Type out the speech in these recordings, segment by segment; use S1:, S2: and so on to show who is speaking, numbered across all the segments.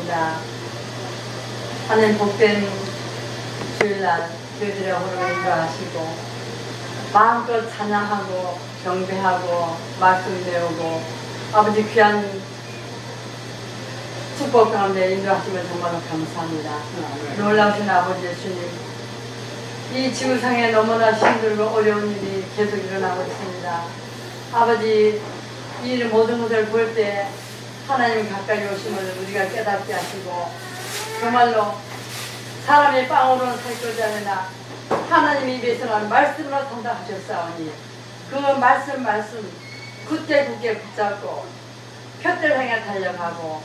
S1: 기도드립니다. 하나님 복된 주일날 저희들의 호를 인도하시고 마음껏 찬양하고 경배하고 말씀 배우고 아버지 귀한 축복 가운데 인도하시면 정말로 감사합니다. 놀라우신 아버지 주님, 이 지구상에 너무나 힘들고 어려운 일이 계속 일어나고 있습니다. 아버지, 이 모든 것을 볼 때 하나님 가까이 오심을 우리가 깨닫게 하시고 정말로 사람이 빵으로는 살 것이 아니라 하나님 입에서 나는 말씀으로 산다 하셨사오니 그 말씀 굳게 붙잡고 푯들 향해 달려가고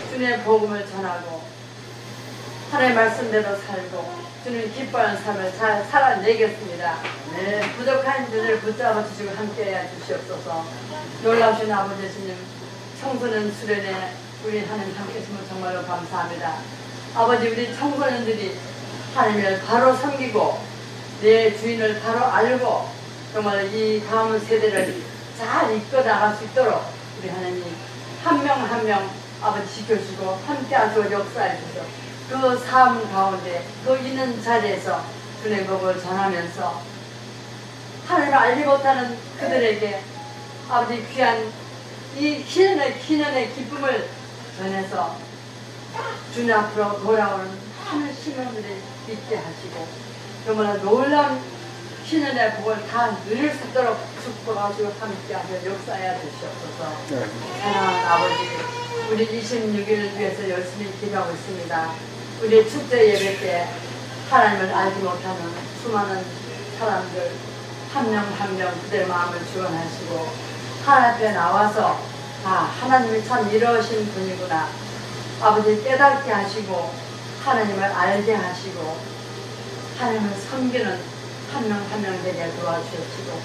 S1: 주님의 복음을 전하고 하나님의 말씀대로 살고 주님 기뻐하는 삶을 잘 살아내겠습니다. 네, 부족한 이들을 붙잡아 주시고 함께해 주시옵소서. 놀라우신 아버지 주님, 청소년 수련회 우리 하나님 함께 있으면 정말로 감사합니다. 아버지, 우리 청소년들이 하나님을 바로 섬기고 내 주인을 바로 알고 정말 이 다음 세대를 잘 이끌어 나갈 수 있도록 우리 하나님 한 명 한 명 아버지 지켜주고 함께 하시고 역사해 주시고 그 삶 가운데 그 있는 자리에서 주님의 복을 전하면서 하나님을 알지 못하는 그들에게 아버지 귀한 이 희년의 기쁨을 전해서 주님 앞으로 돌아오는 하늘 시민들이 있게 하시고 정말 놀라운 희년의 복을 다 누릴 수 있도록 축복하시고 함께 하셔 역사해 주시옵소서. 사랑하는 아버지, 우리 26일을 위해서 열심히 기도하고 있습니다. 우리 축제 예배 때 하나님을 알지 못하는 수많은 사람들 한 명 한 명 그들의 마음을 주관하시고 하나님 앞에 나와서 하나님이 참 이러신 분이구나 아버지 깨닫게 하시고 하나님을 알게 하시고 하나님을 섬기는 한 명 한 명 되게 도와주시고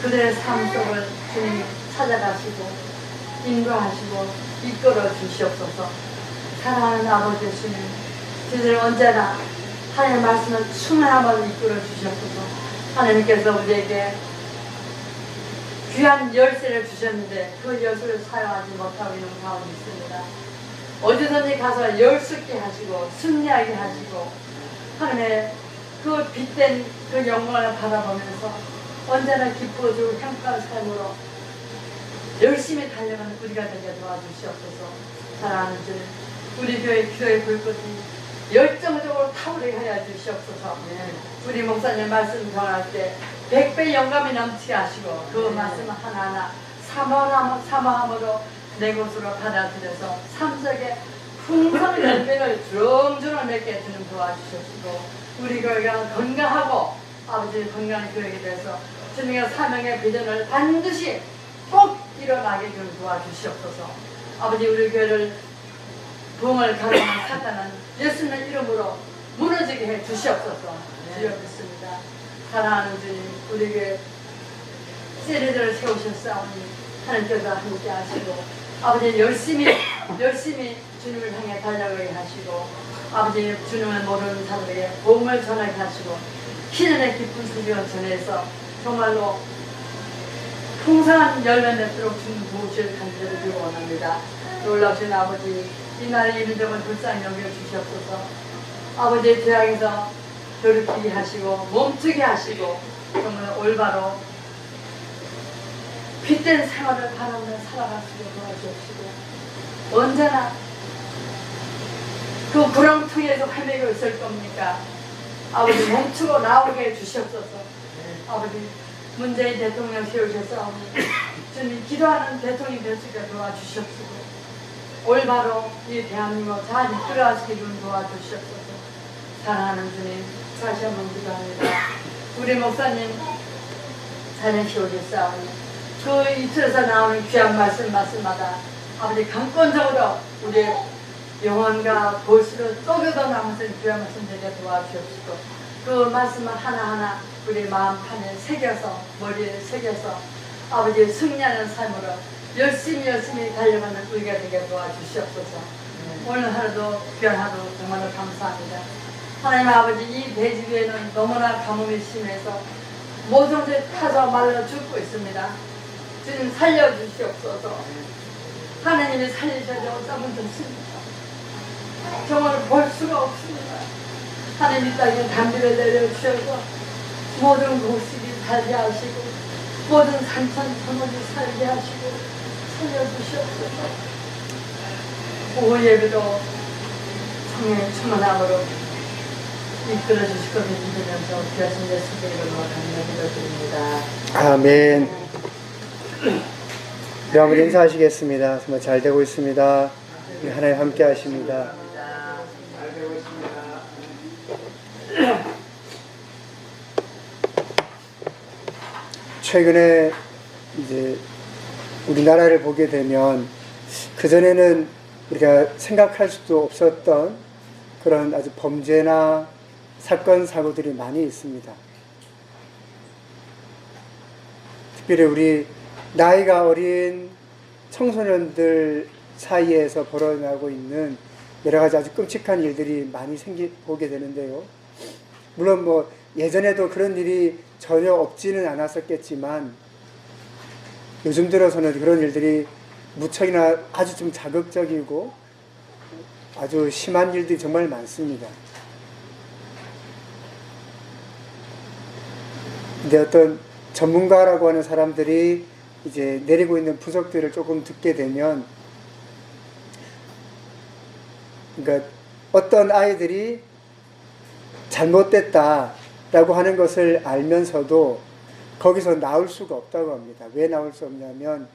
S1: 그들의 삶 속을 주님이 찾아가시고 인도하시고 이끌어 주시옵소서. 사랑하는 아버지 주님, 저희들 언제나 하나님의 말씀을 충만함으로 이끌어 주시옵소서. 하나님께서 우리에게 귀한 열쇠를 주셨는데 그 열쇠를 사용하지 못하고 있는 가운데 있습니다. 어디든지 가서 열 수 있게 하시고 승리하게 하시고 하나님의 그 빛된 그 영광을 바라보면서 언제나 기뻐지고 향기로운 삶으로 열심히 달려가는 우리가 되게 도와주시옵소서. 사랑하는 주님, 우리 교회 기도의 불꽃이 열정적으로 타오르게 하여 주시옵소서. 우리 목사님 말씀 전할 때 100배 영감이 넘치게 하시고 그 말씀 하나하나 사모함으로 내 곳으로 받아들여서 삶 속에 풍성 열매를 주렁주렁 맺게 주는 도와주시고 우리 교회가 건강하고 아버지 건강한 교회에 대해서 주님의 사명의 비전을 반드시 꼭 일어나게 좀 도와주시옵소서. 아버지, 우리 교회를 부흥을 가로하는 사탄은 예수님의 이름으로 무너지게 해 주시옵소서. 주여 믿습니다. 사랑하는 주님, 우리 교회 세례들을 세우셨사오니 하나님께서 함께 하시고 아버지 열심히 주님을 향해 달려가게 하시고 아버지 주님을 모르는 사람에게 복음을 전하게 하시고 희년의 기쁜 소식을 전해서 정말로 풍성한 열매 맺도록 주님 도우실 간절히 빌고 원합니다. 놀라우신 아버지, 이날의 이민족을 불쌍히 여겨주시옵소서. 아버지의 죄악에서 돌이키게 하시고 멈추게 하시고 정말 올바로 빛된 생활을 바라며 살아갈 수 있도록 도와주시고 언제나 그 구렁텅이에서 헤매고 있을 겁니까? 아버지 멈추고 나오게 해주시옵소서. 아버지 문재인 대통령 세우셨사오니 주님 기도하는 대통령이 될 수 있게 도와주시옵소서. 올바로 이 대한민국을 잘 이끌어가시기 좀 도와주시옵소서. 사랑하는 주님, 다시 한번 기도합니다. 우리 목사님 자녀 세우셨사오니 그 이틀에서 나오는 귀한 말씀마다 아버지 강권적으로 우리 영혼과 볼수록 쪼개져 남아서 귀한 말씀 되게 도와주시옵시고 그 말씀을 하나하나 우리 마음판에 새겨서 머리에 새겨서 아버지 승리하는 삶으로 열심히 달려가는 우리가 되게 도와주시옵소서. 오늘 하루도 귀한 하루 정말로 감사합니다. 하나님 아버지, 이 대지 위에는 너무나 가뭄이 심해서 모든 것이 타서 말라 죽고 있습니다. 주님 살려주시옵소서. 하나님이 살리셔야 어쩌면 좋습니다. 정말 볼 수가 없습니다. 하나님 이 땅에 담비를 내려주셔서 모든 곡식이 살게 하시고 모든 산천천문이 살게 하시고 살려주시옵소서. 오후 예배도 성령의 충만함으로 이끌어 주실 것을 믿으면서 귀하신 예수님의 이름으로 감사를 드립니다.
S2: 아멘. 네, 한번 인사하시겠습니다. 정말 잘 되고 있습니다. 하나님 함께 하십니다.
S3: 잘 되고 있습니다.
S2: 최근에 이제 우리나라를 보게 되면 그전에는 우리가 생각할 수도 없었던 그런 아주 범죄나 사건, 사고들이 많이 있습니다. 특별히 우리 나이가 어린 청소년들 사이에서 벌어나고 있는 여러 가지 아주 끔찍한 일들이 많이 보게 되는데요. 물론 뭐 예전에도 그런 일이 전혀 없지는 않았었겠지만 요즘 들어서는 그런 일들이 무척이나 아주 좀 자극적이고 아주 심한 일들이 정말 많습니다. 근데 어떤 전문가라고 하는 사람들이 이제 내리고 있는 분석들을 조금 듣게 되면, 그러니까 어떤 아이들이 잘못됐다라고 하는 것을 알면서도 거기서 나올 수가 없다고 합니다. 왜 나올 수 없냐면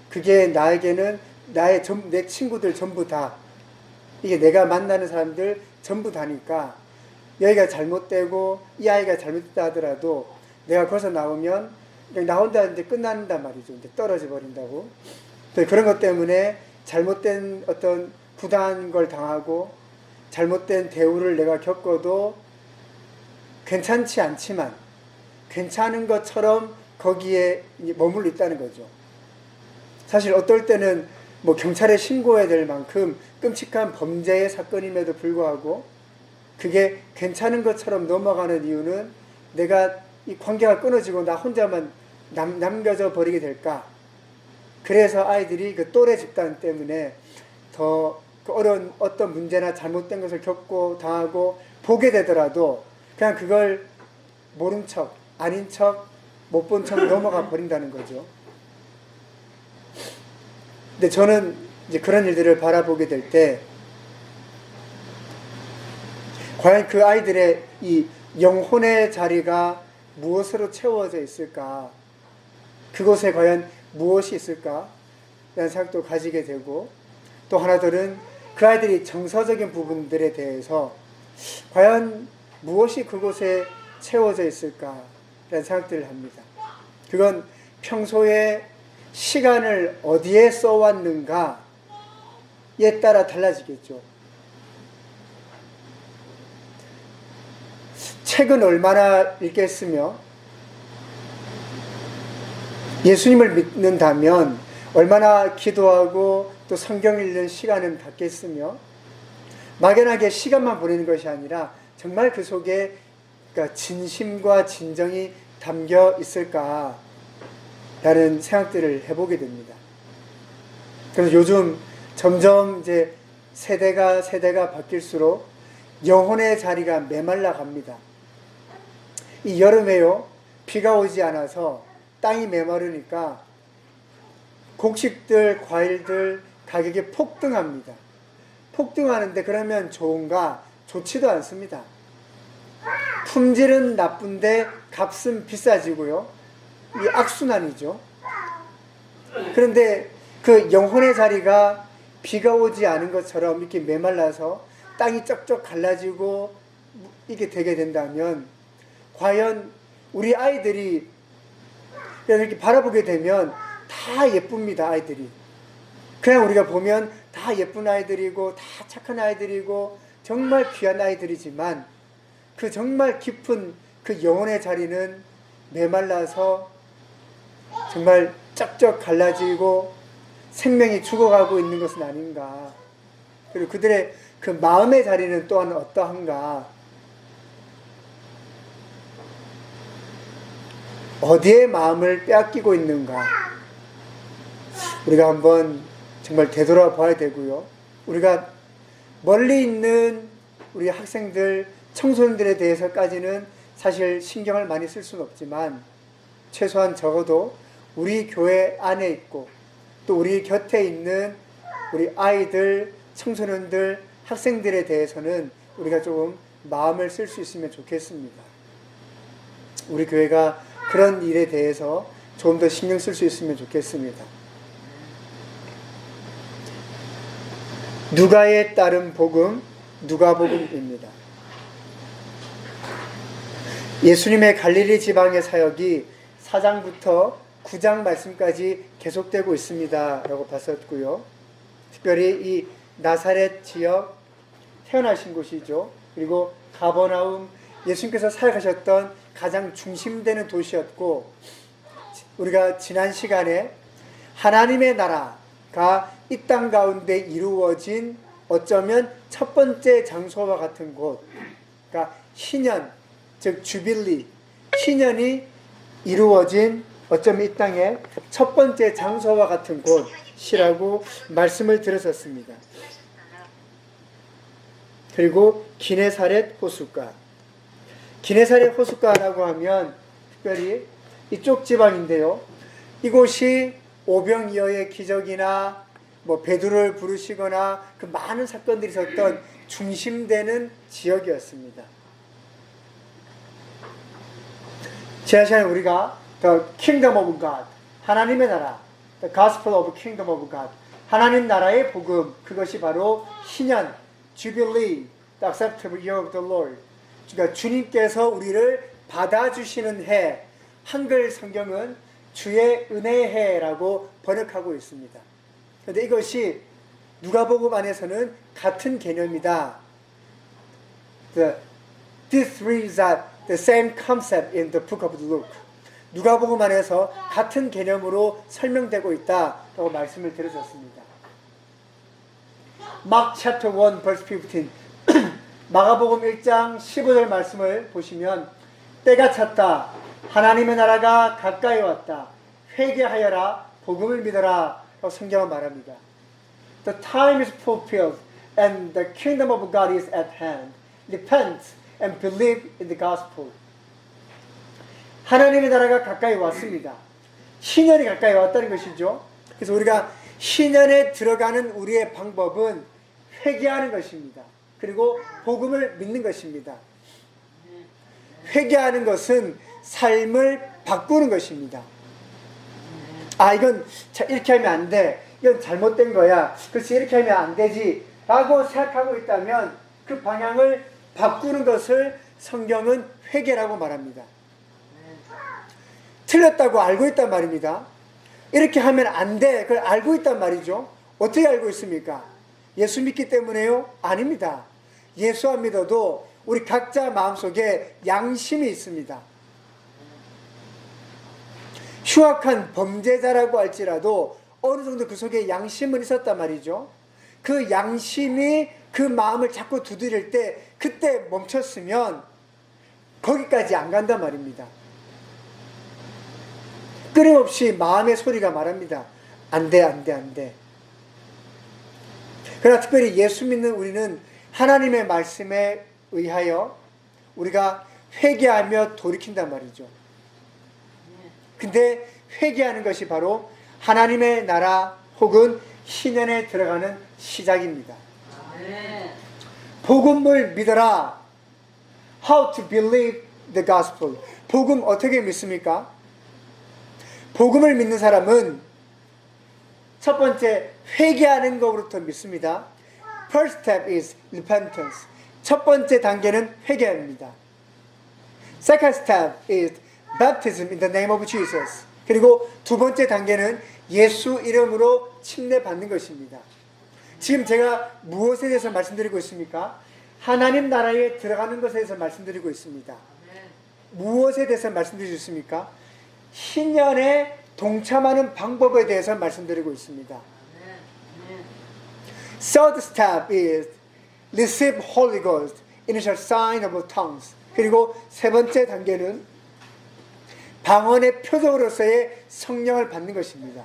S2: 그게 나에게는 내 친구들 전부 다, 이게 내가 만나는 사람들 전부 다니까 여기가 잘못되고 이 아이가 잘못됐다 하더라도 내가 거기서 나오면 그냥 나온다는데 끝난단 말이죠. 이제 떨어져 버린다고. 그런 것 때문에 잘못된 어떤 부당한 걸 당하고 잘못된 대우를 내가 겪어도 괜찮지 않지만 괜찮은 것처럼 거기에 머물러 있다는 거죠. 사실 어떨 때는 뭐 경찰에 신고해야 될 만큼 끔찍한 범죄의 사건임에도 불구하고 그게 괜찮은 것처럼 넘어가는 이유는 내가 이 관계가 끊어지고 나 혼자만 남겨져 버리게 될까. 그래서 아이들이 그 또래 집단 때문에 더 어려운 어떤 문제나 잘못된 것을 겪고 당하고 보게 되더라도 그냥 그걸 모른 척, 아닌 척, 못 본 척 넘어가 버린다는 거죠. 근데 저는 이제 그런 일들을 바라보게 될 때 과연 그 아이들의 이 영혼의 자리가 무엇으로 채워져 있을까? 그곳에 과연 무엇이 있을까? 라는 생각도 가지게 되고, 또 하나들은 그 아이들이 정서적인 부분들에 대해서 과연 무엇이 그곳에 채워져 있을까? 라는 생각들을 합니다. 그건 평소에 시간을 어디에 써왔는가에 따라 달라지겠죠. 책은 얼마나 읽겠으며 예수님을 믿는다면 얼마나 기도하고 또 성경 읽는 시간은 갖겠으며 막연하게 시간만 보내는 것이 아니라 정말 그 속에 그러니까 진심과 진정이 담겨 있을까 라는 생각들을 해보게 됩니다. 그래서 요즘 점점 이제 세대가 바뀔수록 영혼의 자리가 메말라 갑니다. 이 여름에요, 비가 오지 않아서 땅이 메마르니까 곡식들, 과일들 가격이 폭등합니다. 폭등하는데 그러면 좋은가? 좋지도 않습니다. 품질은 나쁜데 값은 비싸지고요. 이 악순환이죠. 그런데 그 영혼의 자리가 비가 오지 않은 것처럼 이렇게 메말라서 땅이 쩍쩍 갈라지고 이게 되게 된다면 과연 우리 아이들이 이렇게 바라보게 되면 다 예쁩니다. 아이들이 그냥 우리가 보면 다 예쁜 아이들이고 다 착한 아이들이고 정말 귀한 아이들이지만 그 정말 깊은 그 영혼의 자리는 메말라서 정말 쩍쩍 갈라지고 생명이 죽어가고 있는 것은 아닌가. 그리고 그들의 그 마음의 자리는 또한 어떠한가. 어디에 마음을 빼앗기고 있는가. 우리가 한번 정말 되돌아봐야 되고요. 우리가 멀리 있는 우리 학생들, 청소년들에 대해서까지는 사실 신경을 많이 쓸 수는 없지만 최소한 적어도 우리 교회 안에 있고 또 우리 곁에 있는 우리 아이들, 청소년들, 학생들에 대해서는 우리가 조금 마음을 쓸 수 있으면 좋겠습니다. 우리 교회가 그런 일에 대해서 조금 더 신경 쓸 수 있으면 좋겠습니다. 누가에 따른 복음, 누가복음입니다. 예수님의 갈릴리 지방의 사역이 4장부터 9장 말씀까지 계속되고 있습니다 라고 봤었고요. 특별히 이 나사렛 지역, 태어나신 곳이죠. 그리고 가버나움, 예수님께서 사역하셨던 가장 중심되는 도시였고, 우리가 지난 시간에 하나님의 나라가 이 땅 가운데 이루어진 어쩌면 첫 번째 장소와 같은 곳, 그러니까 신년, 즉 주빌리, 신년이 이루어진 어쩌면 이 땅의 첫 번째 장소와 같은 곳이라고 말씀을 드렸었습니다. 그리고 기네사렛 호숫가. 기네사렛 호숫가라고 하면 특별히 이쪽 지방인데요. 이곳이 오병이어의 기적이나 뭐 베드로를 부르시거나 그 많은 사건들이 있었던 중심되는 지역이었습니다. 지난 시간에 우리가 The Kingdom of God, 하나님의 나라, The Gospel of Kingdom of God, 하나님 나라의 복음, 그것이 바로 신년, Jubilee, The Acceptable Year of the Lord. 그러니까 주님께서 우리를 받아주시는 해, 한글 성경은 주의 은혜의 해라고 번역하고 있습니다. 그런데 이것이 누가복음 안에서는 같은 개념이다. These three are the same concept in the book of Luke. 누가복음 안에서 같은 개념으로 설명되고 있다라고 말씀을 드렸었습니다. Mark chapter 1 verse 15. 마가복음 1장 15절 말씀을 보시면 때가 찼다. 하나님의 나라가 가까이 왔다. 회개하여라. 복음을 믿어라. 라고 성경은 말합니다. The time is fulfilled and the kingdom of God is at hand. Repent and believe in the gospel. 하나님의 나라가 가까이 왔습니다. 신년이 가까이 왔다는 것이죠. 그래서 우리가 신년에 들어가는 우리의 방법은 회개하는 것입니다. 그리고 복음을 믿는 것입니다. 회개하는 것은 삶을 바꾸는 것입니다. 아, 이건 이렇게 하면 안 돼. 이건 잘못된 거야. 그렇지, 이렇게 하면 안 되지. 라고 생각하고 있다면 그 방향을 바꾸는 것을 성경은 회개라고 말합니다. 틀렸다고 알고 있단 말입니다. 이렇게 하면 안 돼. 그걸 알고 있단 말이죠. 어떻게 알고 있습니까? 예수 믿기 때문에요? 아닙니다. 예수 안 믿어도 우리 각자 마음속에 양심이 있습니다. 흉악한 범죄자라고 할지라도 어느 정도 그 속에 양심은 있었단 말이죠. 그 양심이 그 마음을 자꾸 두드릴 때 그때 멈췄으면 거기까지 안 간단 말입니다. 끊임없이 마음의 소리가 말합니다. 안 돼, 안 돼, 안 돼. 그러나 특별히 예수 믿는 우리는 하나님의 말씀에 의하여 우리가 회개하며 돌이킨단 말이죠. 근데 회개하는 것이 바로 하나님의 나라 혹은 신년에 들어가는 시작입니다. 복음을 믿어라. How to believe the gospel. 복음 어떻게 믿습니까? 복음을 믿는 사람은 첫 번째 회개하는 것부터 믿습니다. First step is repentance. 첫 번째 단계는 회개입니다. Second step is baptism in the name of Jesus. 그리고 두 번째 단계는 예수 이름으로 침례받는 것입니다. 지금 제가 무엇에 대해서 말씀드리고 있습니까? 하나님 나라에 들어가는 것에 대해서 말씀드리고 있습니다. 무엇에 대해서 말씀드리고 있습니까? 신년에 동참하는 방법에 대해서 말씀드리고 있습니다. Third step is receive Holy Ghost, initial sign of tongues. 그리고 세 번째 단계는 방언의 표적으로서의 성령을 받는 것입니다.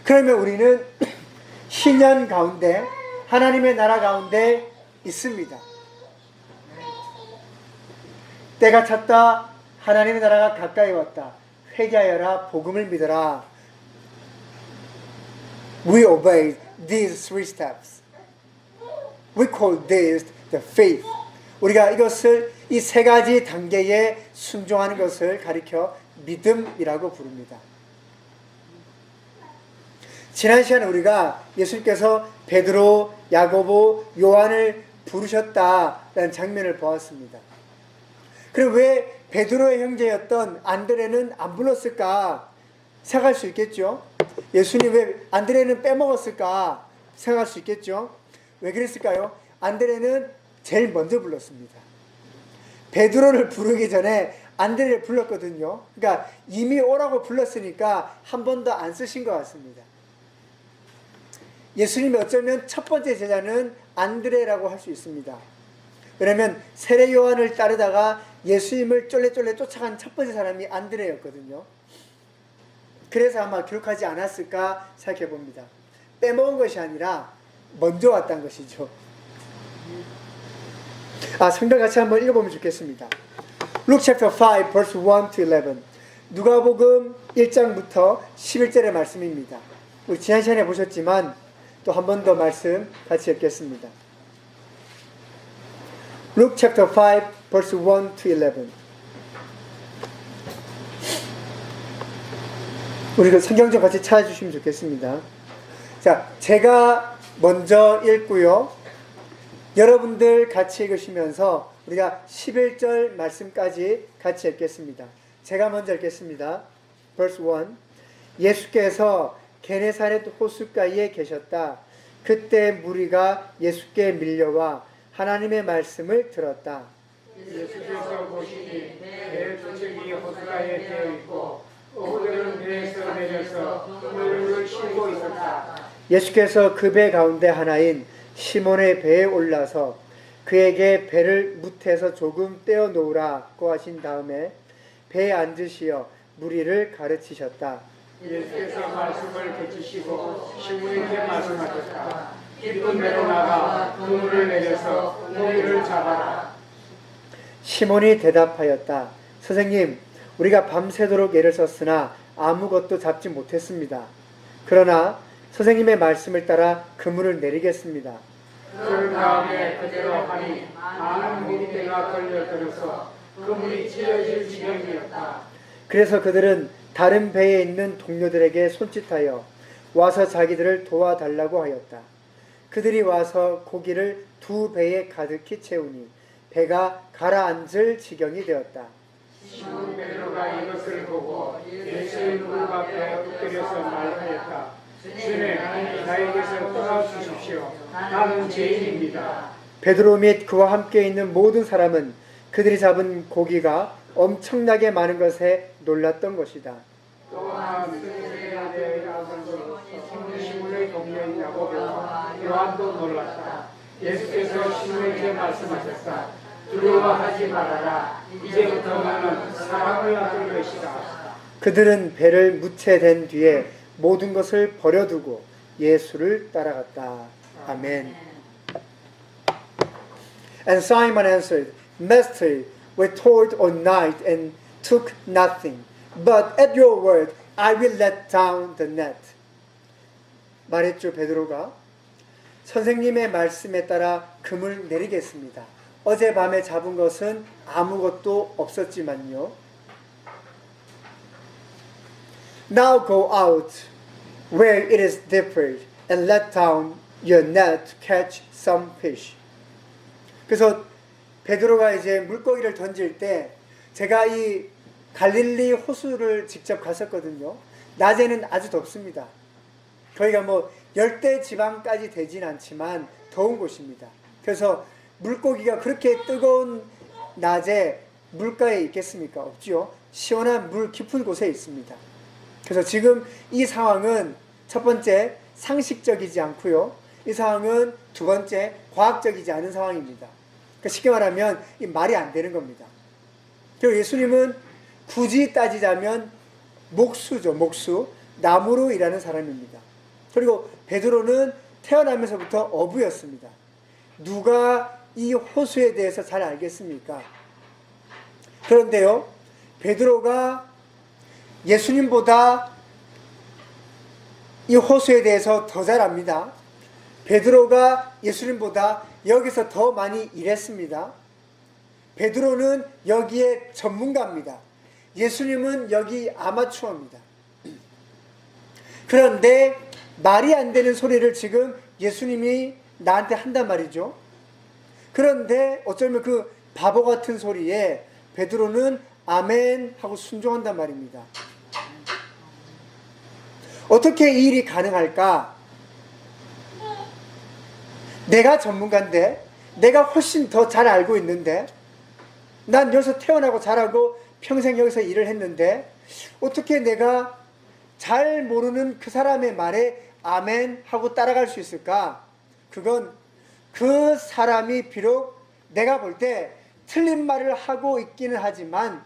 S2: 그러면 우리는 신년 가운데 하나님의 나라 가운데 있습니다. 때가 찼다. 하나님의 나라가 가까이 왔다. 회개하여라. 복음을 믿어라. We obey these three steps. We call this the faith. 우리가 이것을 이 세 가지 단계에 순종하는 것을 가리켜 믿음이라고 부릅니다. 지난 시간에 우리가 예수님께서 베드로, 야고보, 요한을 부르셨다라는 장면을 보았습니다. 그럼 왜 베드로의 형제였던 안드레는 안 불렀을까 생각할 수 있겠죠. 예수님 왜 안드레는 빼먹었을까 생각할 수 있겠죠. 왜 그랬을까요? 안드레는 제일 먼저 불렀습니다. 베드로를 부르기 전에 안드레를 불렀거든요. 그러니까 이미 오라고 불렀으니까 한 번 더 안 쓰신 것 같습니다. 예수님이 어쩌면 첫 번째 제자는 안드레라고 할 수 있습니다. 왜냐하면 세례 요한을 따르다가 예수님을 쫄래쫄래 쫓아간 첫 번째 사람이 안드레였거든요. 그래서 아마 기록하지 않았을까 생각해 봅니다. 빼먹은 것이 아니라 먼저 왔다는 것이죠. 성경 같이 한번 읽어보면 좋겠습니다. Luke chapter 5 verse 1 to 11. 누가복음 1장부터 11절의 말씀입니다. 우리 지난 시간에 보셨지만 또 한 번 더 말씀 같이 읽겠습니다. Luke chapter 5 verse 1 to 11. 우리 그 성경 좀 같이 찾아주시면 좋겠습니다. 자, 제가 먼저 읽고요. 여러분들 같이 읽으시면서 우리가 11절 말씀까지 같이 읽겠습니다. 제가 먼저 읽겠습니다. verse 1. 예수께서 게네사렛 호숫가에 계셨다. 그때 무리가 예수께 밀려와 하나님의 말씀을 들었다.
S3: 예수께서 보시니 배 두 척이 호숫가에 되어 있고 어부들은 배에서 내려서 그물을 싣고 있었다.
S2: 예수께서 그 배 가운데 하나인 시몬의 배에 올라서 그에게 배를 무태에서 조금 떼어 놓으라고 하신 다음에 배에 앉으시어 무리를 가르치셨다.
S3: 예수께서 말씀을 그치시고 시몬에게 말씀하셨다. 깊은 배로 나가 그물을 내려서 고기를 잡아라.
S2: 시몬이 대답하였다. 선생님, 우리가 밤새도록 애를 썼으나 아무것도 잡지 못했습니다. 그러나 선생님의 말씀을 따라 그물을 내리겠습니다.
S3: 그 다음에 그대로 하니 많은 무리가 걸려들어서 그물이 찢어질 지경이었다.
S2: 그래서 그들은 다른 배에 있는 동료들에게 손짓하여 와서 자기들을 도와달라고 하였다. 그들이 와서 고기를 두 배에 가득히 채우니 배가 가라앉을 지경이 되었다.
S3: 시몬 베드로가 이것을 보고 예수의 무릎 앞에 엎드려서 말하였다. 주님, 나에게서 떠나주십시오. 나는 죄인입니다.
S2: 베드로 및 그와 함께 있는 모든 사람은 그들이 잡은 고기가 엄청나게 많은 것에 놀랐던 것이다.
S3: 또한 스데의 아들 시몬의 동료인 야고보와 요한도 놀랐다. 예수께서 시몬에게 말씀하셨다. 두려워하지 말아라. 이제부터 너는 사람을 낳을 것이다.
S2: 그들은 배를 무채된 뒤에 모든 것을 버려두고 예수를 따라갔다. 아멘. And Simon answered, Master, we toiled all night and took nothing. But at your word, I will let down the net. 말했죠, 베드로가. 선생님의 말씀에 따라 그물 내리겠습니다. 어젯밤에 잡은 것은 아무것도 없었지만요. Now go out where it is deeper and let down your net to catch some fish. 그래서 베드로가 이제 물고기를 던질 때 제가 이 갈릴리 호수를 직접 갔었거든요. 낮에는 아주 덥습니다. 거기가 뭐 열대 지방까지 되진 않지만 더운 곳입니다. 그래서 물고기가 그렇게 뜨거운 낮에 물가에 있겠습니까? 없죠. 시원한 물 깊은 곳에 있습니다. 그래서 지금 이 상황은 첫 번째 상식적이지 않고요. 이 상황은 두 번째 과학적이지 않은 상황입니다. 그러니까 쉽게 말하면 이 말이 안 되는 겁니다. 그리고 예수님은 굳이 따지자면 목수죠. 목수. 나무로 일하는 사람입니다. 그리고 베드로는 태어나면서부터 어부였습니다. 누가 이 호수에 대해서 잘 알겠습니까? 그런데요, 베드로가 예수님보다 이 호수에 대해서 더 잘 압니다. 베드로가 예수님보다 여기서 더 많이 일했습니다. 베드로는 여기에 전문가입니다. 예수님은 여기 아마추어입니다. 그런데 말이 안 되는 소리를 지금 예수님이 나한테 한단 말이죠. 그런데 어쩌면 그 바보 같은 소리에 베드로는 아멘 하고 순종한단 말입니다. 어떻게 이 일이 가능할까? 내가 전문가인데, 내가 훨씬 더 잘 알고 있는데, 난 여기서 태어나고 자라고 평생 여기서 일을 했는데, 어떻게 내가 잘 모르는 그 사람의 말에 아멘 하고 따라갈 수 있을까? 그건 그 사람이 비록 내가 볼 때 틀린 말을 하고 있기는 하지만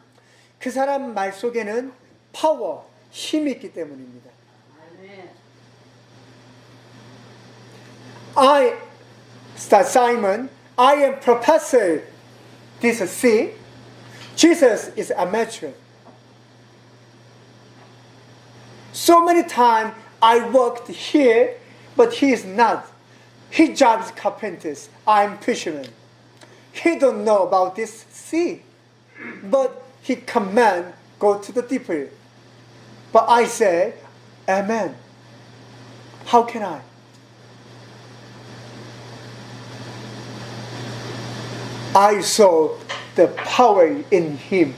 S2: 그 사람 말 속에는 파워, 힘이 있기 때문입니다. Simon, I am professor this sea. Jesus is amateur. So many times I worked here, but he is not. He jobs carpenters. I'm fisherman. He don't know about this sea, but he command go to the deeper. But I say, Amen. How can I? I saw the power in him,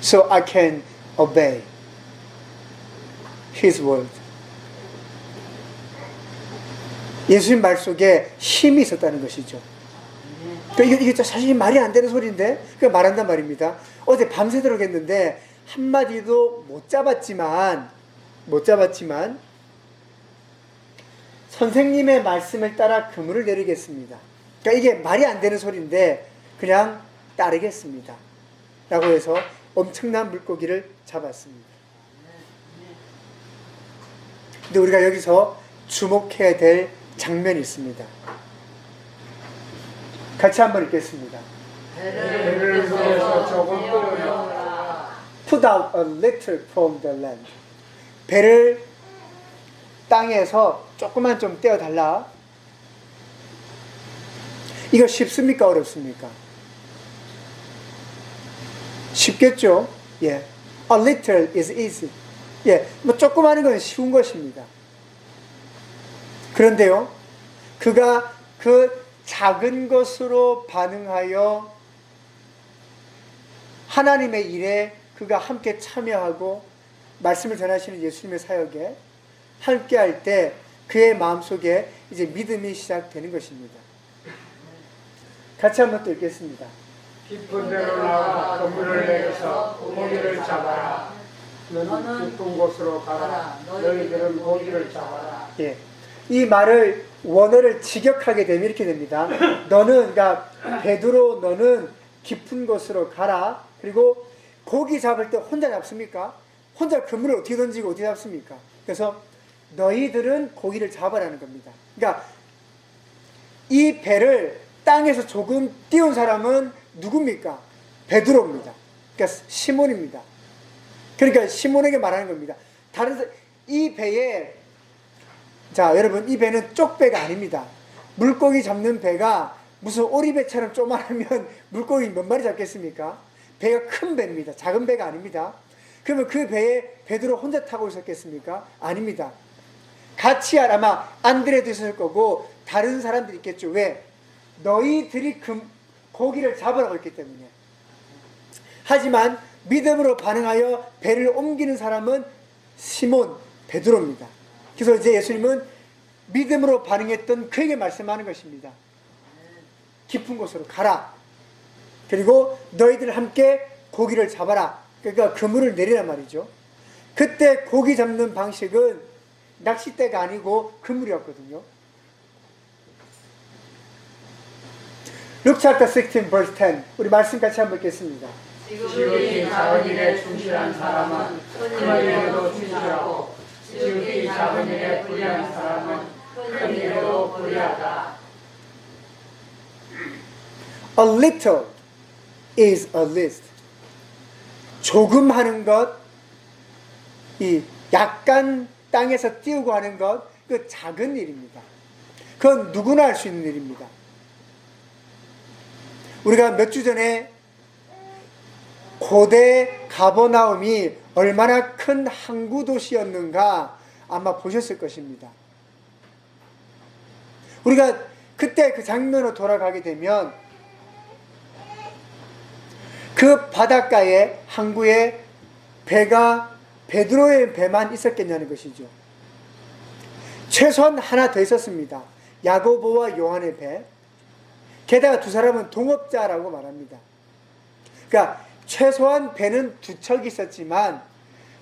S2: so I can obey his word. 예수님 말 속에 힘이 있었다는 것이죠. 그러니까 이게 사실 말이 안 되는 소리인데 그냥 말한단 말입니다. 어제 밤새도록 했는데 한마디도 못 잡았지만 선생님의 말씀을 따라 그물을 내리겠습니다. 그러니까 이게 말이 안 되는 소리인데 그냥 따르겠습니다. 라고 해서 엄청난 물고기를 잡았습니다. 근데 우리가 여기서 주목해야 될 장면이 있습니다. 같이 한번 읽겠습니다.
S3: 배를 위해서 조금 끌어라.
S2: Put out a little from the land. 배를 땅에서 조금만 좀 떼어달라. 이거 쉽습니까? 어렵습니까? 쉽겠죠? 예. A little is easy. 예. 뭐 조금 하는 건 쉬운 것입니다. 그런데요, 그가 그 작은 것으로 반응하여 하나님의 일에 그가 함께 참여하고 말씀을 전하시는 예수님의 사역에 함께 할 때 그의 마음속에 이제 믿음이 시작되는 것입니다. 같이 한번 또 읽겠습니다.
S3: 깊은 데로 나와 그물을 내려서 고기를 잡아라. 너는 깊은 곳으로 가라. 너희들은 고기를 잡아라.
S2: 예. 이 말을 원어를 직역하게 되면 이렇게 됩니다. 너는, 그러니까 베드로 너는 깊은 곳으로 가라. 그리고 고기 잡을 때 혼자 잡습니까? 혼자 그물을 어떻게 던지고 어떻게 잡습니까? 그래서 너희들은 고기를 잡아라는 겁니다. 그러니까 이 배를 땅에서 조금 띄운 사람은 누굽니까? 베드로입니다. 그러니까 시몬입니다. 그러니까 시몬에게 말하는 겁니다. 이 배에, 자 여러분, 이 배는 쪽배가 아닙니다. 물고기 잡는 배가 무슨 오리배처럼 조그마하면 물고기 몇 마리 잡겠습니까? 배가 큰 배입니다. 작은 배가 아닙니다. 그러면 그 배에 베드로 혼자 타고 있었겠습니까? 아닙니다. 같이 아마 안드레도 있을 거고 다른 사람들이 있겠죠. 왜? 너희들이 고기를 잡으라고 했기 때문에. 하지만 믿음으로 반응하여 배를 옮기는 사람은 시몬 베드로입니다. 그래서 이제 예수님은 믿음으로 반응했던 그에게 말씀하는 것입니다. 깊은 곳으로 가라. 그리고 너희들 함께 고기를 잡아라. 그러니까 그물을 내리란 말이죠. 그때 고기 잡는 방식은 낚싯대가 아니고 그물이었거든요. Luke chapter 16 verse 10. 우리 말씀 같이 한번 읽겠습니다.
S3: 지극히 작은 일에 충실한 사람은 큰 일에도 충실하고 지극히 작은 일에 불의한 사람은 큰 작은 일에도 불의하다.
S2: A little is a least. 조금 하는 것, 이 약간 땅에서 띄우고 하는 것, 그 작은 일입니다. 그건 누구나 할 수 있는 일입니다. 우리가 몇 주 전에 고대 가버나움이 얼마나 큰 항구 도시였는가 아마 보셨을 것입니다. 우리가 그때 그 장면으로 돌아가게 되면 그 바닷가에 항구에 배가 베드로의 배만 있었겠냐는 것이죠. 최소한 하나 더 있었습니다. 야고보와 요한의 배. 게다가 두 사람은 동업자라고 말합니다. 그러니까 최소한 배는 두 척 있었지만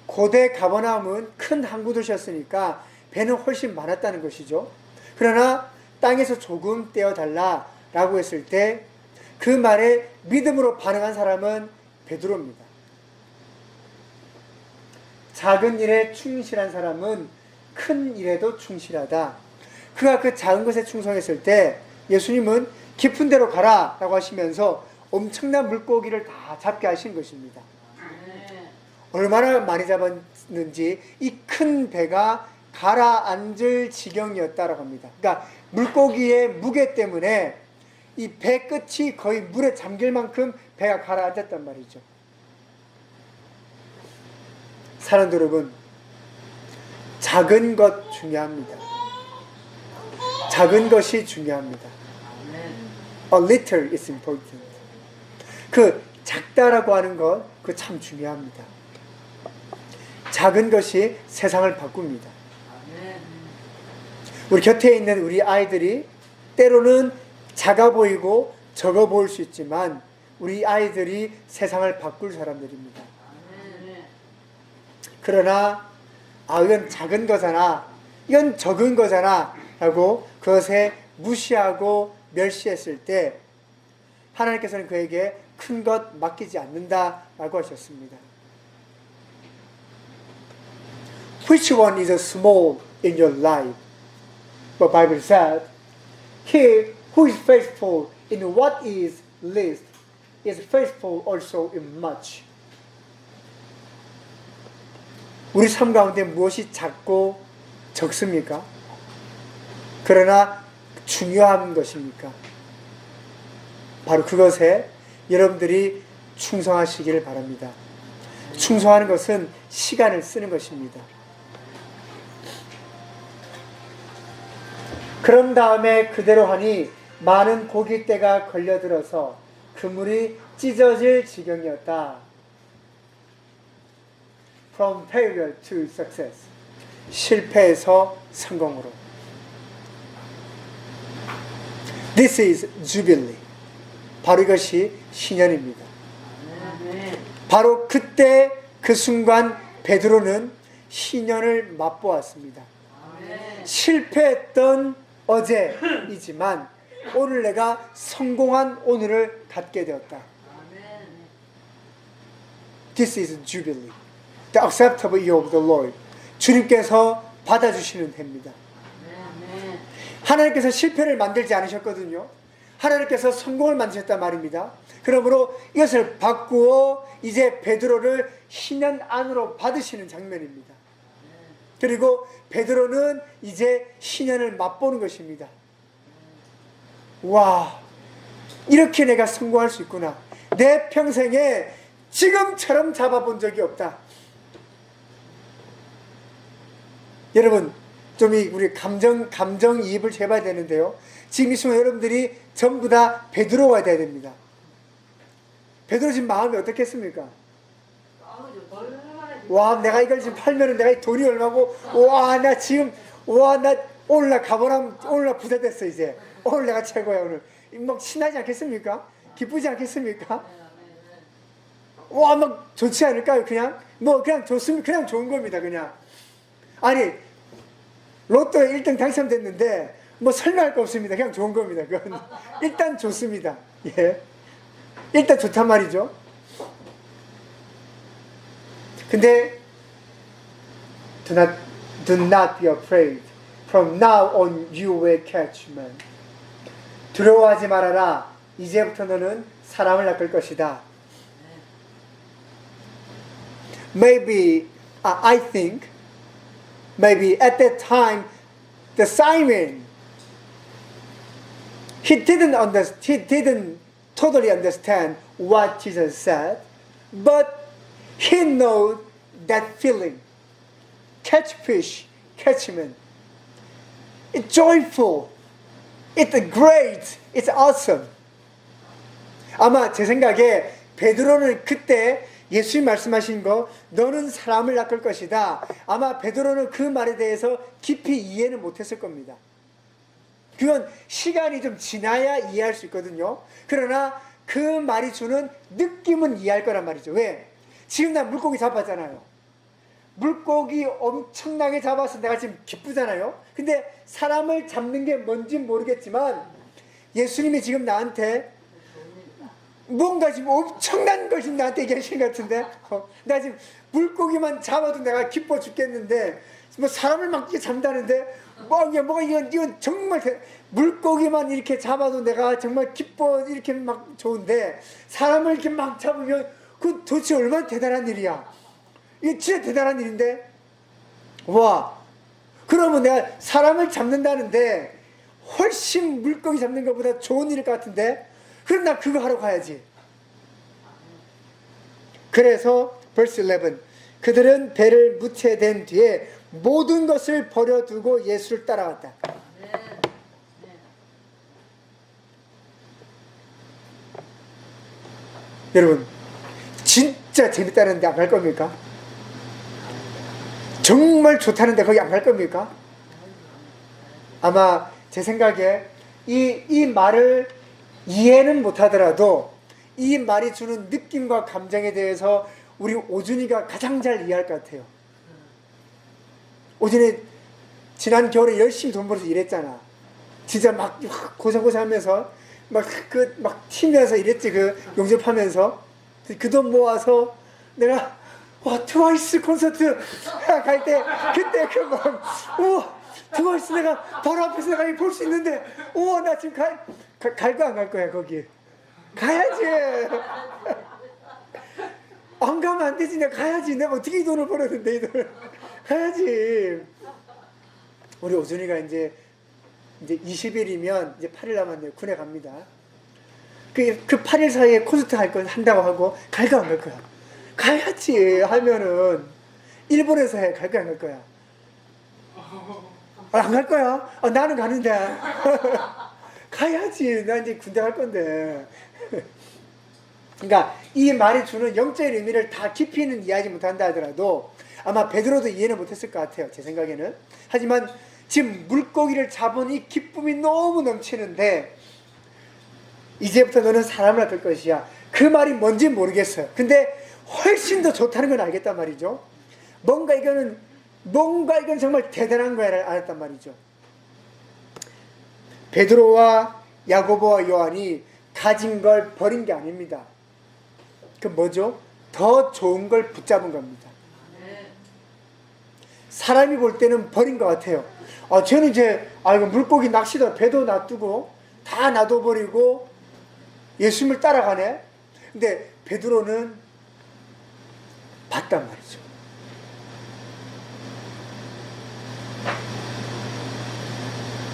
S2: 고대 가버나움은 큰 항구 도시였으니까 배는 훨씬 많았다는 것이죠. 그러나 땅에서 조금 떼어달라라고 했을 때 그 말에 믿음으로 반응한 사람은 베드로입니다. 작은 일에 충실한 사람은 큰 일에도 충실하다. 그가 그 작은 것에 충성했을 때 예수님은 깊은 데로 가라 라고 하시면서 엄청난 물고기를 다 잡게 하신 것입니다. 얼마나 많이 잡았는지 이 큰 배가 가라앉을 지경이었다라고 합니다. 그러니까 물고기의 무게 때문에 이 배 끝이 거의 물에 잠길 만큼 배가 가라앉았단 말이죠. 사랑하는 여러분, 작은 것 중요합니다. 작은 것이 중요합니다. A little is important. 그 작다라고 하는 것, 그 참 중요합니다. 작은 것이 세상을 바꿉니다. 우리 곁에 있는 우리 아이들이 때로는 작아 보이고 적어 보일 수 있지만 우리 아이들이 세상을 바꿀 사람들입니다. 그러나 이건 작은 거잖아, 이건 적은 거잖아 라고 그것에 무시하고 멸시했을 때 하나님께서는 그에게 큰 것 맡기지 않는다라고 하셨습니다. Which one is small in your life? The Bible said, He who is faithful in what is least is faithful also in much. 우리 삶 가운데 무엇이 작고 적습니까? 그러나 중요한 것입니까? 바로 그것에 여러분들이 충성하시기를 바랍니다. 충성하는 것은 시간을 쓰는 것입니다. 그런 다음에 그대로 하니 많은 고깃대가 걸려들어서 그물이 찢어질 지경이었다. From failure to success. 실패에서 성공으로. This is Jubilee. 바로 이것이 신년입니다. 바로 그때 그 순간 베드로는 신년을 맛보았습니다. 실패했던 어제이지만 오늘 내가 성공한 오늘을 갖게 되었다. This is Jubilee. The acceptable year of the Lord. 주님께서 받아주시는 해입니다. 하나님께서 실패를 만들지 않으셨거든요. 하나님께서 성공을 만드셨단 말입니다. 그러므로 이것을 바꾸어 이제 베드로를 신년 안으로 받으시는 장면입니다. 그리고 베드로는 이제 신년을 맛보는 것입니다. 와, 이렇게 내가 성공할 수 있구나. 내 평생에 지금처럼 잡아본 적이 없다. 여러분, 좀 우리 감정이입을 해봐야 되는데요. 지금 이 순간 여러분들이 전부 다 베드로가 돼야 됩니다. 베드로 지금 마음이 어떻겠습니까? 와, 내가 이걸 지금 팔면은 내가 돈이 얼마고, 와, 나 지금, 와, 나 오늘 나 가보람, 오늘 나 부자 됐어, 이제. 오늘 내가 최고야, 오늘. 막 신나지 않겠습니까? 기쁘지 않겠습니까? 와, 막 좋지 않을까요, 그냥? 뭐, 그냥 좋습니다. 그냥 좋은 겁니다, 그냥. 아니, 로또에 1등 당첨됐는데, 뭐 설명할 거 없습니다. 그냥 좋은 겁니다. 그건 일단 좋습니다. 예. 일단 좋단 말이죠. 근데 do not be afraid. From now on you will catch men. 두려워하지 말아라. 이제부터 너는 사람을 낚을 것이다. Maybe, I think, maybe at that time, the Simon, he didn't totally understand what Jesus said, but he knows that feeling. Catch fish, catch men. It's joyful. It's great. It's awesome. 아마 제 생각에 베드로는 그때 예수님 말씀하신 거 너는 사람을 낚을 것이다. 아마 베드로는 그 말에 대해서 깊이 이해는 못했을 겁니다. 그건 시간이 좀 지나야 이해할 수 있거든요. 그러나 그 말이 주는 느낌은 이해할 거란 말이죠. 왜? 지금 나 물고기 잡았잖아요. 물고기 엄청나게 잡아서 내가 지금 기쁘잖아요. 근데 사람을 잡는 게 뭔진 모르겠지만 예수님이 지금 나한테 뭔가 지금 엄청난 것이 나한테 얘기하시는 것 같은데 나 지금 물고기만 잡아도 내가 기뻐 죽겠는데 뭐 사람을 막 잡는다는데 뭐가 이건 정말 물고기만 이렇게 잡아도 내가 정말 기뻐 이렇게 막 좋은데 사람을 이렇게 막 잡으면 그 도대체 얼마나 대단한 일이야. 이게 진짜 대단한 일인데 와 그러면 내가 사람을 잡는다는데 훨씬 물고기 잡는 것보다 좋은 일일 것 같은데 그럼 나 그거 하러 가야지. 그래서 verse 11 그들은 배를 무채된 뒤에 모든 것을 버려두고 예수를 따라갔다. 여러분 진짜 재밌다는데 안 갈 겁니까? 정말 좋다는데 거기 안 갈 겁니까? 아마 제 생각에 이 말을 이해는 못하더라도 이 말이 주는 느낌과 감정에 대해서 우리 오준이가 가장 잘 이해할 것 같아요. 오준이 지난 겨울에 열심히 돈 벌어서 일했잖아. 진짜 막 고생하면서 막 튀면서 일했지. 그 용접하면서 그 돈 모아서 내가 트와이스 콘서트 갈 때 그때 그 마음 우와 트와이스 내가 바로 앞에서 내가 볼 수 있는데 우와 나 지금 갈 거 안 갈 거야 거기 가야지. 안 가면 안 되지. 내가 가야지. 내가 어떻게 이 돈을 벌었는데 이 돈을 가야지. 우리 오준이가 이제 20일이면 이제 8일 남았네요. 군에 갑니다. 그 8일 사이에 콘서트 한다고 하고 갈 거 안 갈 거야. 가야지 하면은 일본에서 해. 갈 거야 안 갈 거야? 안 갈 거야? 나는 가는데. 가야지. 나 이제 군대 갈 건데. 그러니까 이 말이 주는 영적인 의미를 다 깊이는 이해하지 못한다 하더라도 아마 베드로도 이해는 못했을 것 같아요. 제 생각에는. 하지만 지금 물고기를 잡은 이 기쁨이 너무 넘치는데 이제부터 너는 사람을 낚을 것이야. 그 말이 뭔지 모르겠어요. 근데 훨씬 더 좋다는 건 알겠단 말이죠. 뭔가 이거는 정말 대단한 거야 알았단 말이죠. 베드로와 야고보와 요한이 가진 걸 버린 게 아닙니다. 그 뭐죠? 더 좋은 걸 붙잡은 겁니다. 사람이 볼 때는 버린 것 같아요. 쟤는 이제 이거 물고기 낚시도 배도 놔두고 다 놔둬버리고 예수님을 따라가네. 근데 베드로는 봤단 말이죠.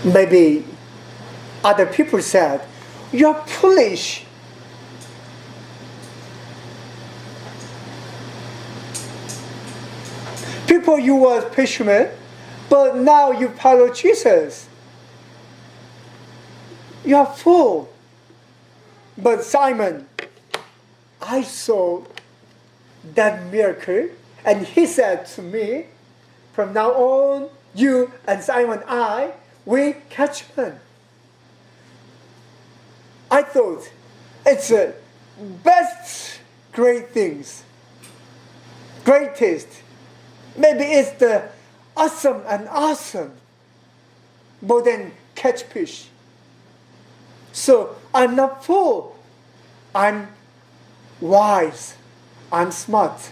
S2: Maybe other people said, "You're foolish." Before you were fishermen, but now you follow Jesus. You are fool. But Simon, I saw that miracle, and he said to me, "From now on, you and Simon, we catch men." I thought it's the best, great things, greatest. Maybe it's the awesome and awesome more than catch fish. So I'm not fool. I'm wise. I'm smart.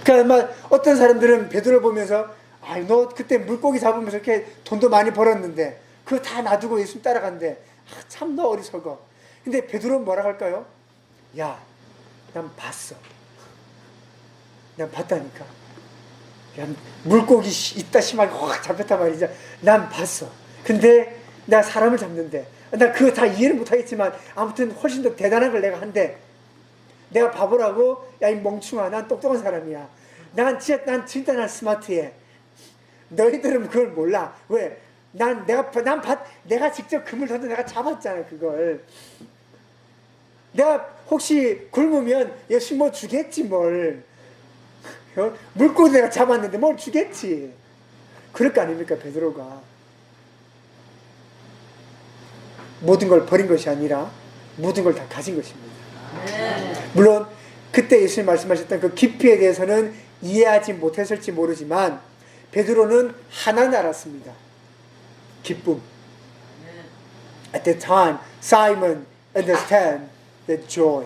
S2: 그러니까 어떤 사람들은 베드로를 보면서 아이, 너 그때 물고기 잡으면서 이렇게 돈도 많이 벌었는데 그거 다 놔두고 예수님 따라간대. 아, 참 너 어리석어. 근데 베드로는 뭐라 할까요? 야, 난 봤어. 난 봤다니까. 야, 물고기 있다 심하게 확 잡혔단 말이죠. 난 봤어. 근데 나 사람을 잡는데 나 그거 다 이해는 못하겠지만 아무튼 훨씬 더 대단한 걸 내가 한대. 내가 바보라고? 야, 이 멍충아, 난 똑똑한 사람이야. 난 진짜 스마트해. 너희들은 그걸 몰라. 왜? 내가 직접 그물 던져 내가 잡았잖아, 그걸. 내가 혹시 굶으면 예수 뭐 주겠지, 뭘. 물고기 내가 잡았는데 뭘 주겠지. 그럴 거 아닙니까, 베드로가. 모든 걸 버린 것이 아니라 모든 걸 다 가진 것입니다. 물론 그때 예수님 말씀하셨던 그 깊이에 대해서는 이해하지 못했을지 모르지만 베드로는 하나는 알았습니다. 기쁨. At the time, Simon understand the joy.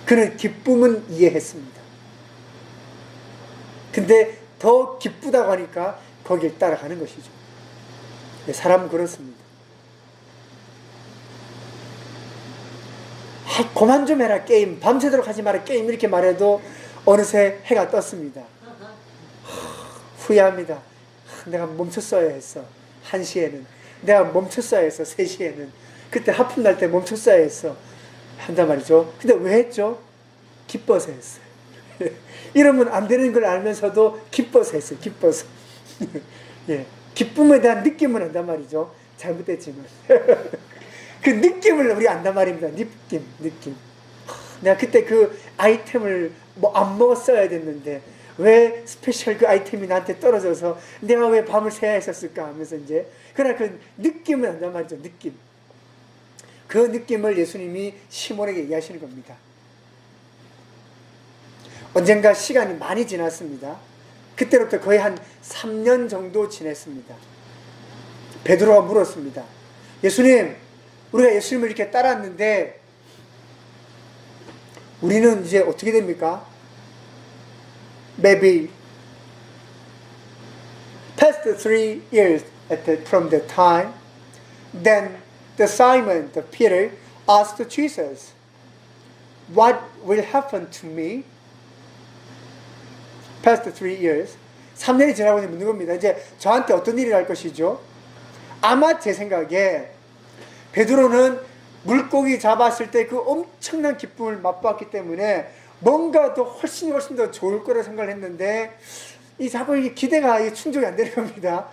S2: 그는 기쁨은 이해했습니다. 근데 더 기쁘다고 하니까 거기를 따라가는 것이죠. 사람은 그렇습니다. 그만 좀 해라, 게임. 밤새도록 하지 마라, 게임. 이렇게 말해도 어느새 해가 떴습니다. 후회합니다. 내가 멈췄어야 했어. 1시에는. 내가 멈췄어야 했어. 3시에는. 그때 하품 날 때 멈췄어야 했어. 한단 말이죠. 근데 왜 했죠? 기뻐서 했어요. 이러면 안 되는 걸 알면서도 기뻐서 했어요. 기뻐서. 예. 기쁨에 대한 느낌은 안단 말이죠. 잘못됐지만. 그 느낌을 우리 안단 말입니다. 느낌. 내가 그때 그 아이템을 안 먹었어야 됐는데 왜 스페셜 그 아이템이 나한테 떨어져서 내가 왜 밤을 새야 했었을까 하면서 이제 그러나 그 느낌을 안단 말이죠. 느낌. 그 느낌을 예수님이 시몬에게 얘기하시는 겁니다. 언젠가 시간이 많이 지났습니다. 그때로부터 거의 한 3년 정도 지냈습니다. 베드로가 물었습니다. 예수님, 우리가 예수님을 이렇게 따랐는데 우리는 이제 어떻게 됩니까? Maybe past 3 years from the time, then the Simon, the Peter, asked Jesus, "What will happen to me?" Past 3 years. 3년이 지나고 묻는 겁니다. 이제 저한테 어떤 일이 날 것이죠? 아마 제 생각에 베드로는 물고기 잡았을 때 그 엄청난 기쁨을 맛봤기 때문에 뭔가 더 훨씬 더 좋을 거라 생각을 했는데 이 자꾸 이게 기대가 충족이 안 되는 겁니다.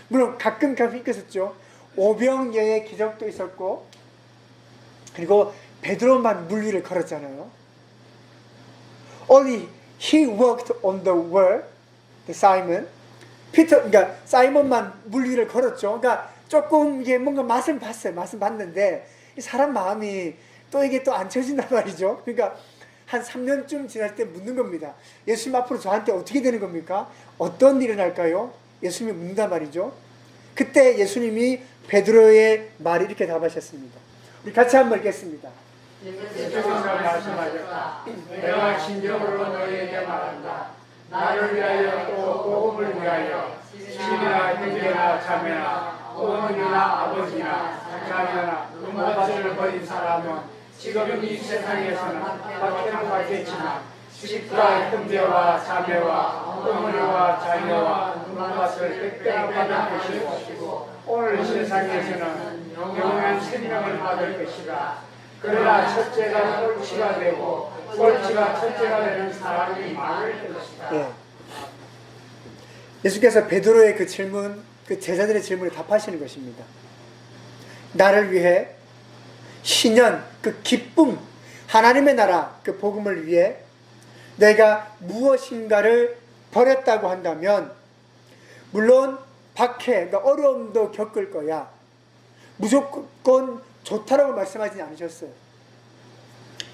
S2: 물론 가끔 있었죠. 오병이어의 기적도 있었고 그리고 베드로만 물 위를 걸었잖아요. Only he walked on the water, the Simon. 그러니까 사이먼만 물 위를 걸었죠. 그러니까 조금 이게 뭔가 맛은 봤어요. 맛은 봤는데 사람 마음이 또 이게 또 안 쳐진단 말이죠. 그러니까 한 3년쯤 지날 때 묻는 겁니다. 예수님 앞으로 저한테 어떻게 되는 겁니까? 어떤 일이 날까요? 예수님이 묻는단 말이죠. 그때 예수님이 베드로의 말이 이렇게 답하셨습니다. 우리 같이 한번 읽겠습니다.
S3: 예수께서 말씀하셨다. 내가 진정으로 너희에게 말한다. 나를 위하여 또 복음을 위하여 친이나 형제나 자매나 어머니나 아버지나 자녀나 눈밭을 버린 사람은 지금 이 세상에서는 박해는 받겠지만 집과 형제와 자매와 어머니와 자녀와 눈밭을 백배나 받을 것이고 오늘 세상에서는 영원한 생명을 받을 것이다. 그러나 첫째가 꼴찌가 되고 꼴찌가 첫째가 되는 사람이 많을 것이다.
S2: 예. 예수께서 베드로의 그 질문, 그 제자들의 질문에 답하시는 것입니다. 나를 위해 신년, 그 기쁨, 하나님의 나라, 그 복음을 위해 내가 무엇인가를 버렸다고 한다면 물론 박해, 그러니까 어려움도 겪을 거야. 무조건 좋다라고 말씀하지 않으셨어요.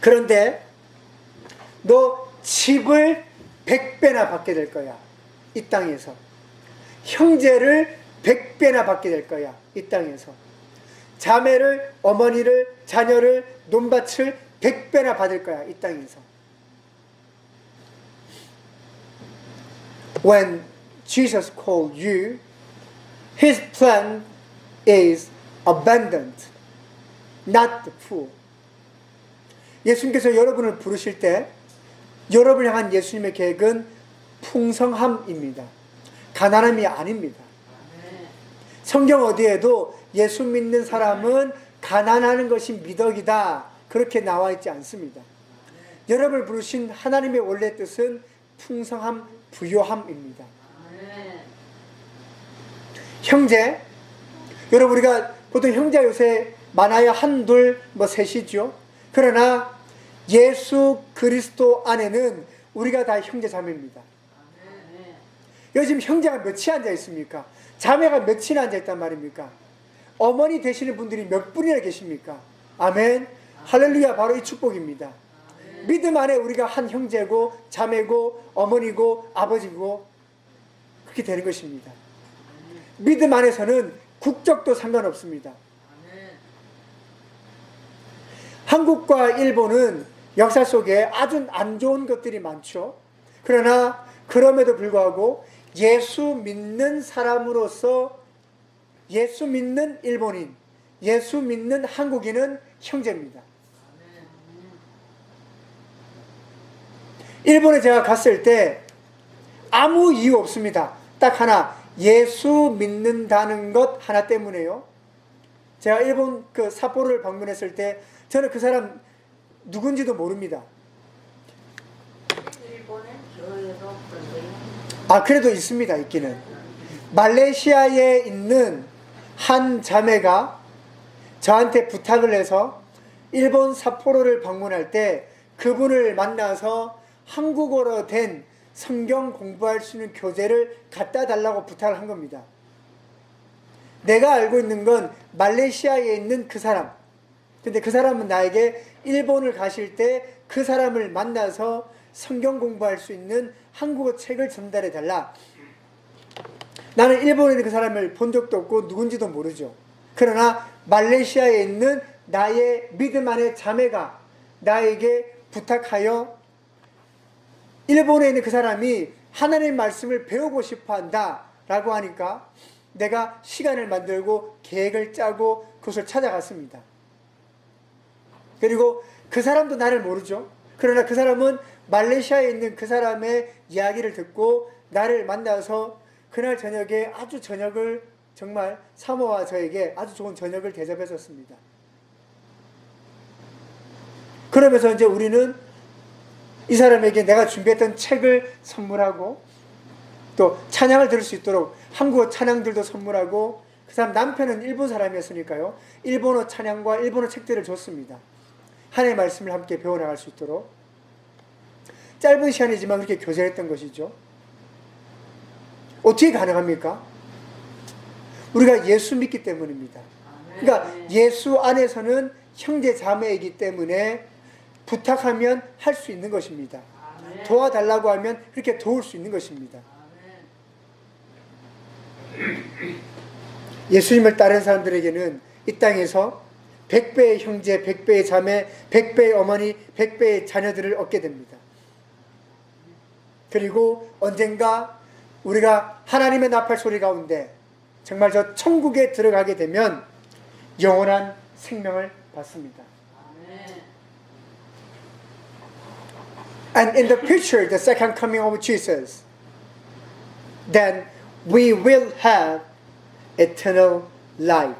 S2: 그런데 너 집을 100배나 받게 될 거야. 이 땅에서. 형제를 100배나 받게 될 거야. 이 땅에서. 자매를, 어머니를, 자녀를, 논밭을 100배나 받을 거야. 이 땅에서. when Jesus called you, His plan is abundant, not the full. 예수님께서 여러분을 부르실 때 여러분을 향한 예수님의 계획은 풍성함입니다. 가난함이 아닙니다. 성경 어디에도 예수 믿는 사람은 가난하는 것이 미덕이다 그렇게 나와 있지 않습니다. 여러분을 부르신 하나님의 원래 뜻은 풍성함, 부요함입니다. 형제, 여러분 우리가 보통 형제 요새 많아야 한둘 셋이죠. 그러나 예수 그리스도 안에는 우리가 다 형제 자매입니다. 요즘 형제가 몇이 앉아 있습니까? 자매가 몇이나 앉아 있단 말입니까? 어머니 되시는 분들이 몇 분이나 계십니까? 아멘. 할렐루야. 바로 이 축복입니다. 믿음 안에 우리가 한 형제고 자매고 어머니고 아버지고 그렇게 되는 것입니다. 믿음 안에서는 국적도 상관없습니다. 한국과 일본은 역사 속에 아주 안 좋은 것들이 많죠. 그러나 그럼에도 불구하고 예수 믿는 사람으로서 예수 믿는 일본인, 예수 믿는 한국인은 형제입니다. 일본에 제가 갔을 때 아무 이유 없습니다. 딱 하나, 예수 믿는다는 것 하나 때문에요. 제가 일본 그 삿포로를 방문했을 때 저는 그 사람 누군지도 모릅니다.
S4: 일본은 교회도
S2: 그래도 있습니다. 있기는. 말레이시아에 있는 한 자매가 저한테 부탁을 해서 일본 삿포로를 방문할 때 그분을 만나서 한국어로 된 성경 공부할 수 있는 교재를 갖다 달라고 부탁을 한 겁니다. 내가 알고 있는 건 말레이시아에 있는 그 사람. 근데 그 사람은 나에게 일본을 가실 때 그 사람을 만나서 성경 공부할 수 있는 한국어 책을 전달해 달라. 나는 일본에 있는 그 사람을 본 적도 없고 누군지도 모르죠. 그러나 말레이시아에 있는 나의 믿음 안의 자매가 나에게 부탁하여 일본에 있는 그 사람이 하나님의 말씀을 배우고 싶어 한다 라고 하니까 내가 시간을 만들고 계획을 짜고 그것을 찾아갔습니다. 그리고 그 사람도 나를 모르죠. 그러나 그 사람은 말레이시아에 있는 그 사람의 이야기를 듣고 나를 만나서 그날 저녁에 아주 저녁을 정말 사모와 저에게 아주 좋은 저녁을 대접했었습니다. 그러면서 이제 우리는 이 사람에게 내가 준비했던 책을 선물하고 또 찬양을 들을 수 있도록 한국어 찬양들도 선물하고 그 사람 남편은 일본 사람이었으니까요. 일본어 찬양과 일본어 책들을 줬습니다. 하나님의 말씀을 함께 배워나갈 수 있도록 짧은 시간이지만 그렇게 교제했던 것이죠. 어떻게 가능합니까? 우리가 예수 믿기 때문입니다. 그러니까 예수 안에서는 형제 자매이기 때문에 부탁하면 할 수 있는 것입니다. 도와달라고 하면 그렇게 도울 수 있는 것입니다. 예수님을 따르는 사람들에게는 이 땅에서 100배의 형제, 100배의 자매, 100배의 어머니, 100배의 자녀들을 얻게 됩니다. 그리고 언젠가 우리가 하나님의 나팔 소리 가운데 정말 저 천국에 들어가게 되면 영원한 생명을 받습니다. And in the future, the second coming of Jesus, then we will have eternal life.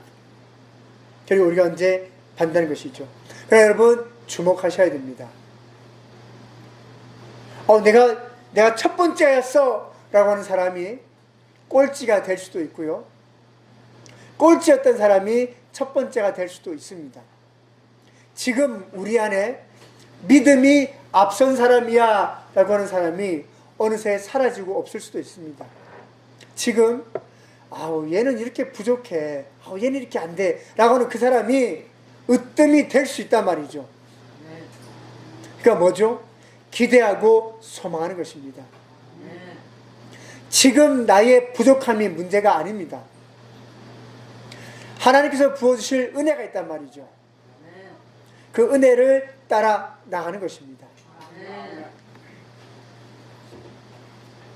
S2: 그리고 우리가 언제 받는다는 것이죠. 그러나 여러분 주목하셔야 됩니다. 내가 첫 번째였어 라고 하는 사람이 꼴찌가 될 수도 있고요. 꼴찌였던 사람이 첫 번째가 될 수도 있습니다. 지금 우리 안에 믿음이 앞선 사람이야 라고 하는 사람이 어느새 사라지고 없을 수도 있습니다. 지금 얘는 이렇게 부족해, 얘는 이렇게 안 돼 라고 하는 그 사람이 으뜸이 될 수 있단 말이죠. 그러니까 뭐죠? 기대하고 소망하는 것입니다. 지금 나의 부족함이 문제가 아닙니다. 하나님께서 부어주실 은혜가 있단 말이죠. 그 은혜를 따라 나가는 것입니다.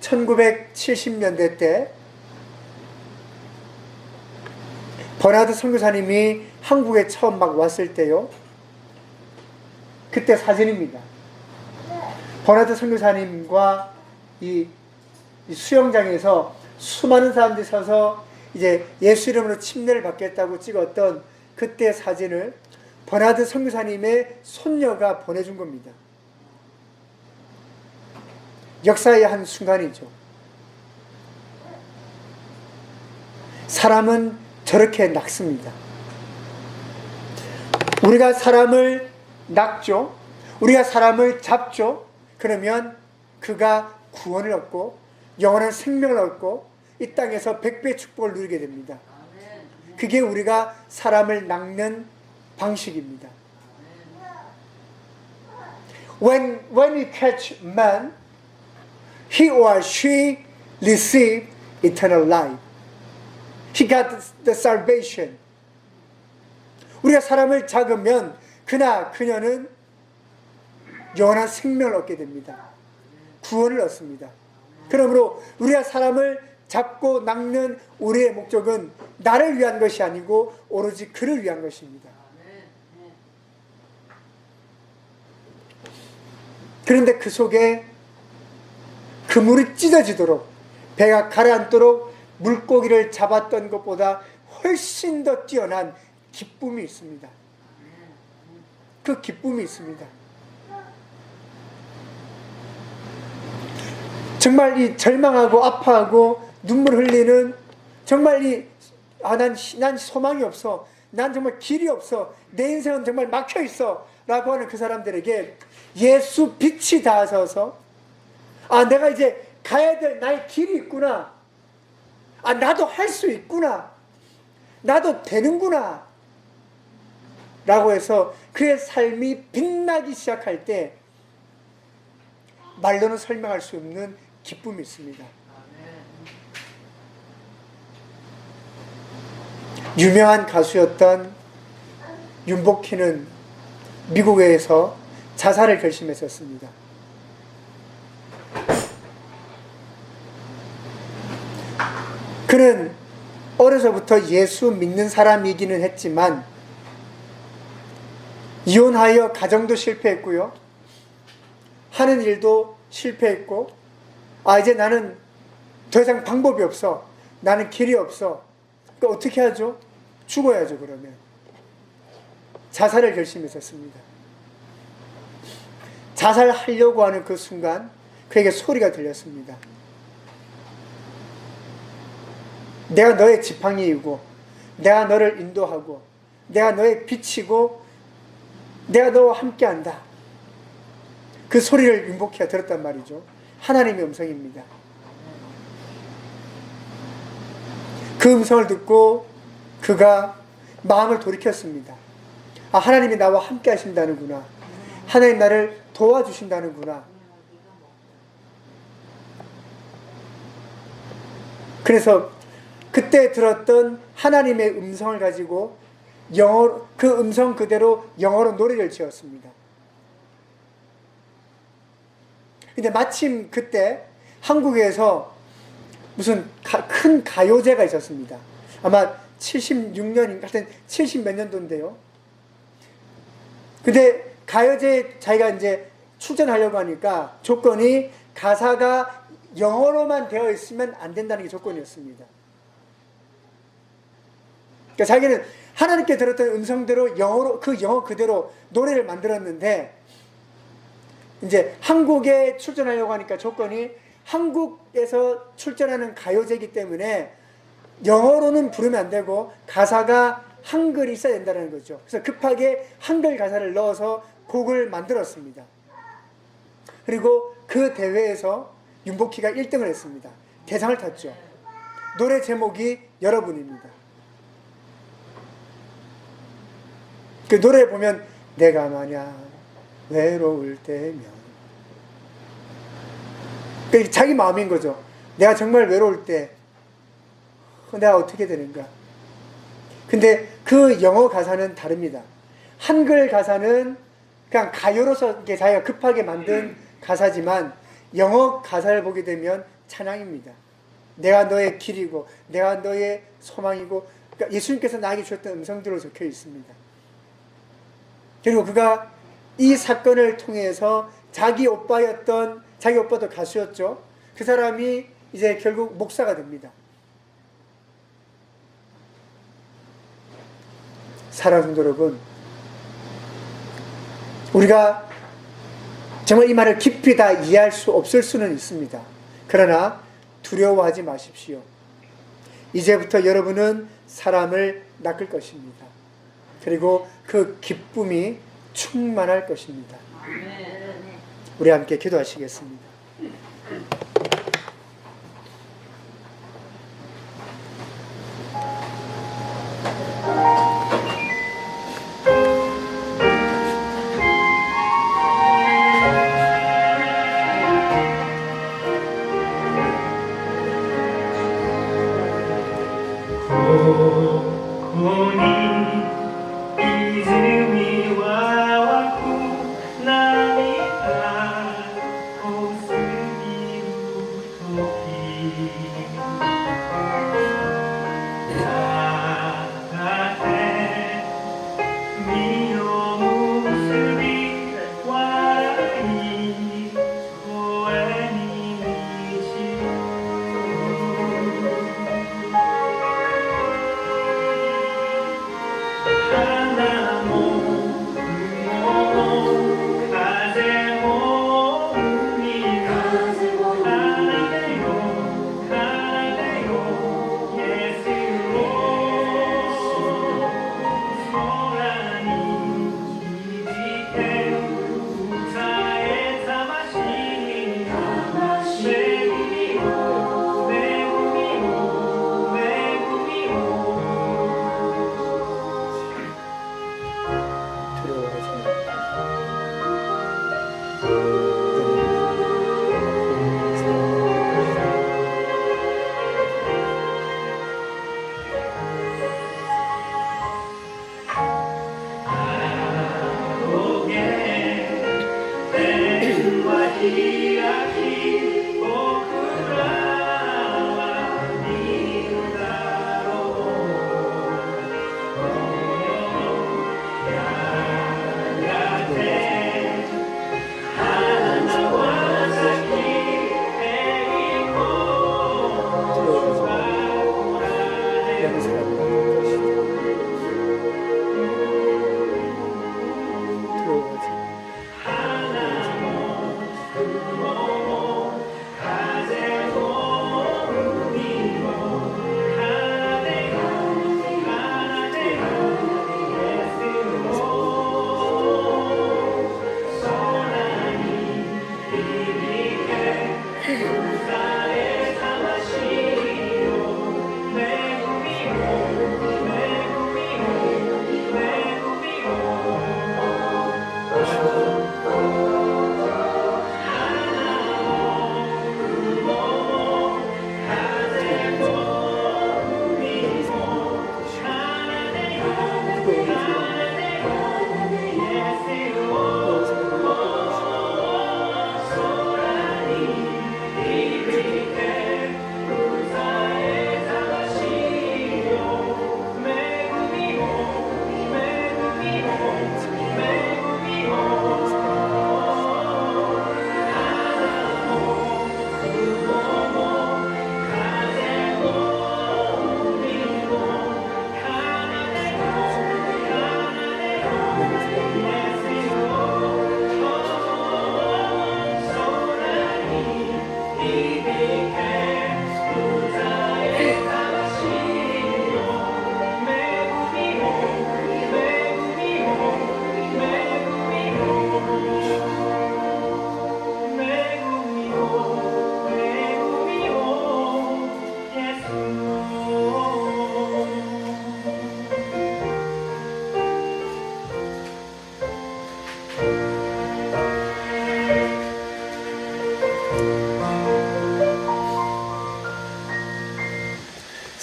S2: 1970년대 때 버나드 선교사님이 한국에 처음 막 왔을 때요. 그때 사진입니다. 버나드 선교사님과 이 수영장에서 수많은 사람들이 서서 이제 예수 이름으로 침례를 받겠다고 찍었던 그때 사진을 버나드 선교사님의 손녀가 보내준 겁니다. 역사의 한 순간이죠. 사람은 저렇게 낚습니다. 우리가 사람을 낚죠. 우리가 사람을 잡죠. 그러면 그가 구원을 얻고 영원한 생명을 얻고 이 땅에서 백배의 축복을 누리게 됩니다. 그게 우리가 사람을 낚는 방식입니다. When we catch man, he or she receive eternal life. He got the salvation. 우리가 사람을 잡으면 그나 그녀는 영원한 생명을 얻게 됩니다. 구원을 얻습니다. 그러므로 우리가 사람을 잡고 낚는 우리의 목적은 나를 위한 것이 아니고 오로지 그를 위한 것입니다. 그런데 그 속에 그물이 찢어지도록 배가 가라앉도록 물고기를 잡았던 것보다 훨씬 더 뛰어난 기쁨이 있습니다. 그 기쁨이 있습니다. 정말 이 절망하고 아파하고 눈물 흘리는 정말 난 소망이 없어. 난 정말 길이 없어. 내 인생은 정말 막혀 있어. 라고 하는 그 사람들에게 예수 빛이 닿아서 내가 이제 가야 될 나의 길이 있구나. 나도 할 수 있구나. 나도 되는구나. 라고 해서 그의 삶이 빛나기 시작할 때 말로는 설명할 수 없는 기쁨이 있습니다. 유명한 가수였던 윤복희는 미국에서 자살을 결심했었습니다. 그는 어려서부터 예수 믿는 사람이기는 했지만 이혼하여 가정도 실패했고요. 하는 일도 실패했고 이제 나는 더 이상 방법이 없어. 나는 길이 없어. 그러니까 어떻게 하죠? 죽어야죠. 그러면 자살을 결심했었습니다. 자살하려고 하는 그 순간 그에게 소리가 들렸습니다. 내가 너의 지팡이이고 내가 너를 인도하고 내가 너의 빛이고 내가 너와 함께한다. 그 소리를 윤복희가 들었단 말이죠. 하나님의 음성입니다. 그 음성을 듣고 그가 마음을 돌이켰습니다. 하나님이 나와 함께 하신다는구나. 하나님 나를 도와주신다는구나. 그래서 그때 들었던 하나님의 음성을 가지고 그 음성 그대로 영어로 노래를 지었습니다. 근데 마침 그때 한국에서 무슨 큰 가요제가 있었습니다. 아마 76년인가 하여튼 70 몇 년도인데요. 근데 가요제 자기가 이제 출전하려고 하니까 조건이 가사가 영어로만 되어 있으면 안 된다는 게 조건이었습니다. 그러니까 자기는 하나님께 들었던 음성대로 영어로 그 영어 그대로 노래를 만들었는데 이제 한국에 출전하려고 하니까 조건이 한국에서 출전하는 가요제이기 때문에 영어로는 부르면 안 되고 가사가 한글이 있어야 된다는 거죠. 그래서 급하게 한글 가사를 넣어서 곡을 만들었습니다. 그리고 그 대회에서 윤복희가 1등을 했습니다. 대상을 탔죠. 노래 제목이 여러분입니다. 그 노래에 보면 내가 만약 외로울 때면 자기 마음인 거죠. 내가 정말 외로울 때 내가 어떻게 되는가. 근데 그 영어 가사는 다릅니다. 한글 가사는 그냥 가요로서 자기가 급하게 만든 가사지만 영어 가사를 보게 되면 찬양입니다. 내가 너의 길이고 내가 너의 소망이고, 그러니까 예수님께서 나에게 주셨던 음성들로 적혀 있습니다. 그리고 그가 이 사건을 통해서 자기 오빠도 가수였죠. 그 사람이 이제 결국 목사가 됩니다. 사랑하는 성도 여러분, 우리가 정말 이 말을 깊이 다 이해할 수 없을 수는 있습니다. 그러나 두려워하지 마십시오. 이제부터 여러분은 사람을 낚을 것입니다. 그리고 그 기쁨이 충만할 것입니다. 우리 함께 기도하시겠습니다.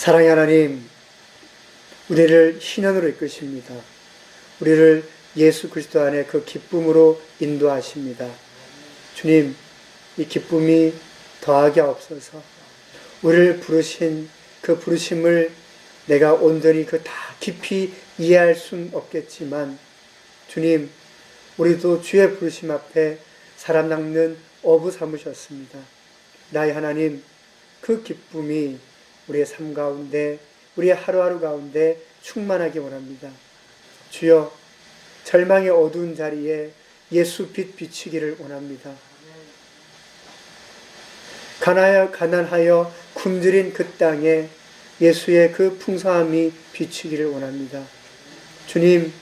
S2: 사랑의 하나님, 우리를 신현으로 이끄십니다. 우리를 예수 그리스도 안에 그 기쁨으로 인도하십니다. 주님, 이 기쁨이 더하게 없어서 우리를 부르신 그 부르심을 내가 온전히 그 다 깊이 이해할 순 없겠지만 주님, 우리도 주의 부르심 앞에 사람 낚는 어부 삼으셨습니다. 나의 하나님, 그 기쁨이 우리의 삶 가운데, 우리의 하루하루 가운데 충만하기 원합니다. 주여, 절망의 어두운 자리에 예수 빛 비치기를 원합니다. 가난하여 굶주린 그 땅에 예수의 그 풍성함이 비치기를 원합니다. 주님,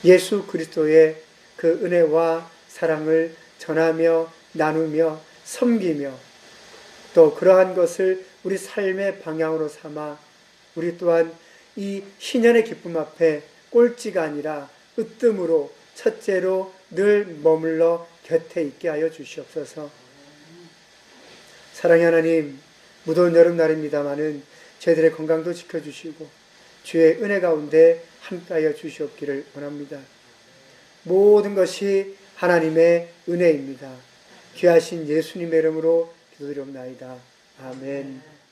S2: 예수 그리스도의 그 은혜와 사랑을 전하며 나누며 섬기며 또 그러한 것을 우리 삶의 방향으로 삼아 우리 또한 이 희년의 기쁨 앞에 꼴찌가 아니라 으뜸으로 첫째로 늘 머물러 곁에 있게 하여 주시옵소서. 사랑의 하나님, 무더운 여름날입니다마는 저희들의 건강도 지켜주시고 주의 은혜 가운데 함께하여 주시옵기를 원합니다. 모든 것이 하나님의 은혜입니다. 귀하신 예수님의 이름으로 기도드리옵나이다. 아멘.